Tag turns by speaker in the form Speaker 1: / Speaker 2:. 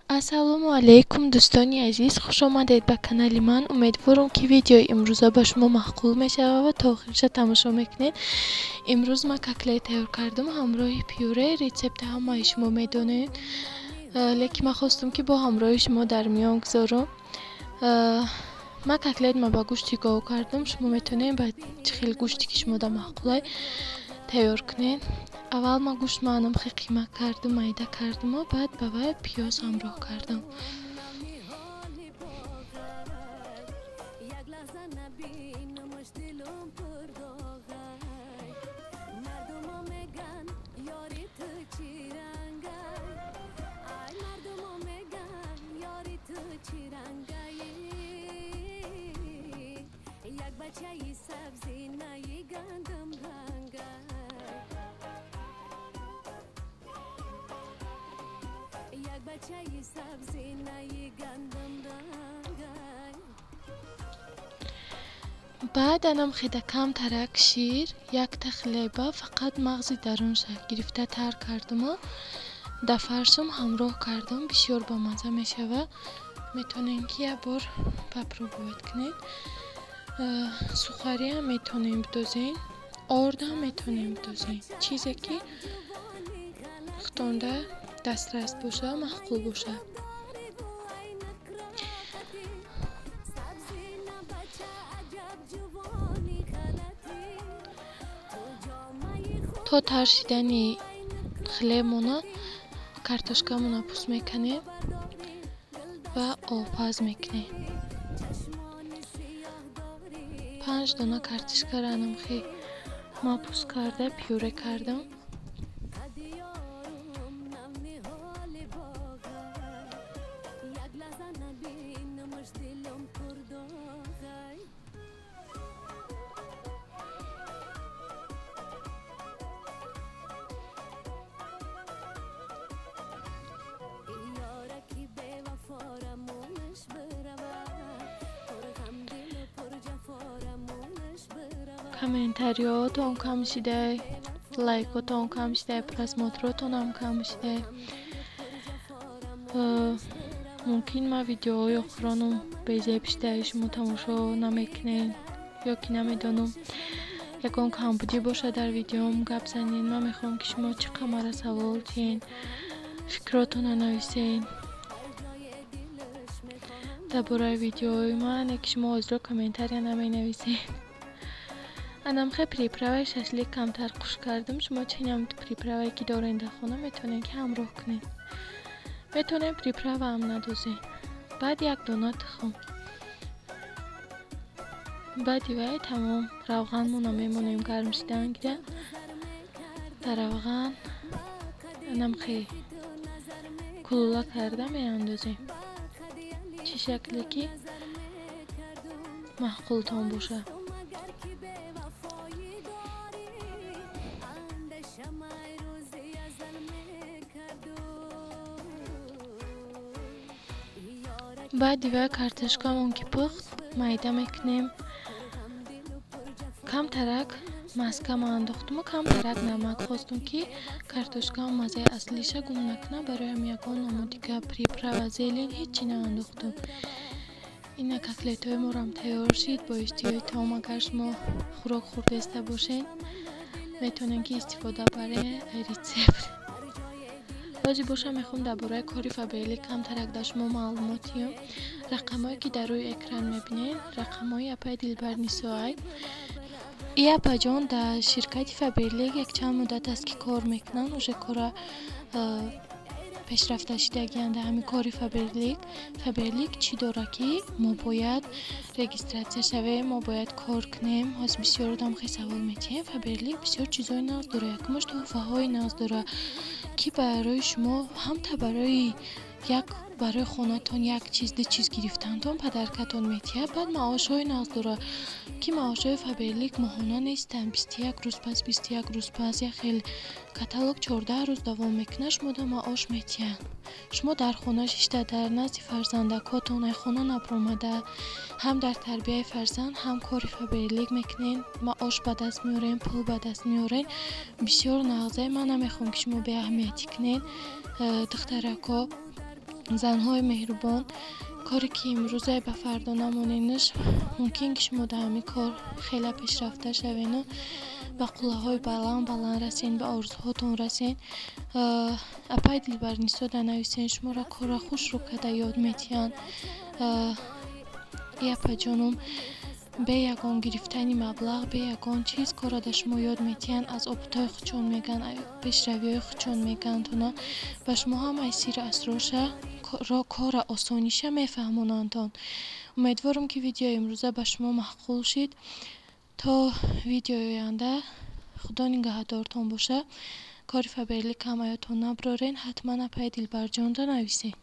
Speaker 1: ассалому алайкум дӯстони азиз, хуш омадед ба канали ман. Умедворам ки видеои имрӯза ба шумо маъқул мешавад ва то охирша тамошо мекунед. имрӯз ман котлет тайёр кардам ҳамроҳи пюре. рецепти ҳамаи шумо медонед, лекин ман хостам ки бо ҳамроҳи шумо дар миён гузорам. ман котлет ба гӯшти гов кардам. шумо метавонед ба чӣ хел гӯшти ки шумо дар маҳқулай тайёр кунед. аввал ман гӯштманам қимак кардам, майда кардам, баъд ба вай пиёз ҳамроҳ кардам. баъд анам хедакам тарак шир, якта хлеба, фақат мағзи дарунша гирифта тар кардам, дар фаршам ҳамроҳ кардам. бисёр бамаза мешавад. метавонем ки як бор попробовать кунед. сухари ҳам метавонем бидозем, орд ҳам метавонем бидозем. чизе ки хутонда дастрас боша, маъқул боша. то тар шидани хлебмона картошкамона пуст мекунем ва обпаз мекунем. 5 дона картошкаро анамхе ман пуст карда пюре кардам. комментариётон кам шидай, лайкотон кам шидай, просмотротонам кам шидай. мумкин ман видеоҳои охироном безеб шидай, шумо тамошо намекунед ё ки намедонам. ягон камбудӣ боша дар видеом гап занед. ман мехоҳам ки шумо чӣ қамара савол диҳед, фикротонро нависед дар бораи видеоҳои ман, ки шумо ҳозиро комментария наменависед. анамхе приправаи шашлик камтар қуш кардам. шумо чунин приправае ки доред дар хона метавонед ки ҳамроҳ кунед. метавонед приправа ҳам надозед. баъд як дона тухм, баъди вай тамом равғанмона мемонем гарм шидан гида. дар равған анамхе кулула карда меандозем, чӣ шакле ки маъқултон боша. баъди вай картошкамон ки пухт майда мекунем. кам тарак маска ман андохтам, кам тарак намак хостам ки картошкам маззаи аслиша гум накуна. бароям ягон намудига приправа зелен ҳечи наандохтам. ина котлетҳои морам тайёр шид. бо иштиёитом агар шумо хӯрок хӯрдеста бошед метавонед ки истифода баред рецепт. баъзе боша мехоҳам дар бораи кори фаберлик камтарак дар шумо маълумот диҳам. рақамҳое ки дар рӯи экран мебинед рақамҳои апаи дилбарнисоай. и апаҷон дар ширкати фаберлик якчанд муддат аст ки кор мекунанд. уже кора пешрафта шидагиянд дар ҳамин кори фаберлик. фаберлик чӣ дора ки мо бояд регистратсия шавем, мо бояд кор кунем. ҳозир бисёр одам хе савол метиҳем. фаберлик бисёр чизои нағз дора, якумаш туҳфаҳои нағз дора ки барои шумо ҳамта барои хонатон як чиз ду чиз гирифтанатон падаркатон метиҳад. баъд маошҳои нағз дора ки маошҳои фаберлик моҳона нестанд. 21 рӯз пас 21 рӯз пас як хел каталог 14 рӯз давом мекунад. шумо дар маош метиҳад. шумо дар хона шишта дар назди фарзандакотон айхона набромада ҳам дар тарбияи фарзанд ҳам кори фаберлик мекунед. маош ба даст меорем, пул ба даст меорем. бисёр нағзае. ман намехоҳам ки шумо беаҳамиятӣ кунед. духтарако زنهای مهربان، کاری که امروزه به فردا نمانینش ممکن که شما در همین کار خیلی پیشرفته شوین و به قله بلند رسین، به آرزوهاتون رسین. اپای دلبر نیستا در نویسین شما را کار خوش رو کده یاد میتین. اپا جانم به یگان گرفتنی مبلغ، به یگان چیز کار در شما یاد میتین، از آبتای خودشون میگن، پیشروی های خودشون میگن تونا و شما هم ای سیر اسرارشه کار آسانیشه میفهمونندان. امیدوارم که ویدیو امروزه به شما معقول شید. تا ویدیو آینده خدا نگهدارتان باشه. کاری فبرلیک هم ایتون نبرارین، حتما اپای دلبر جان را نویسین.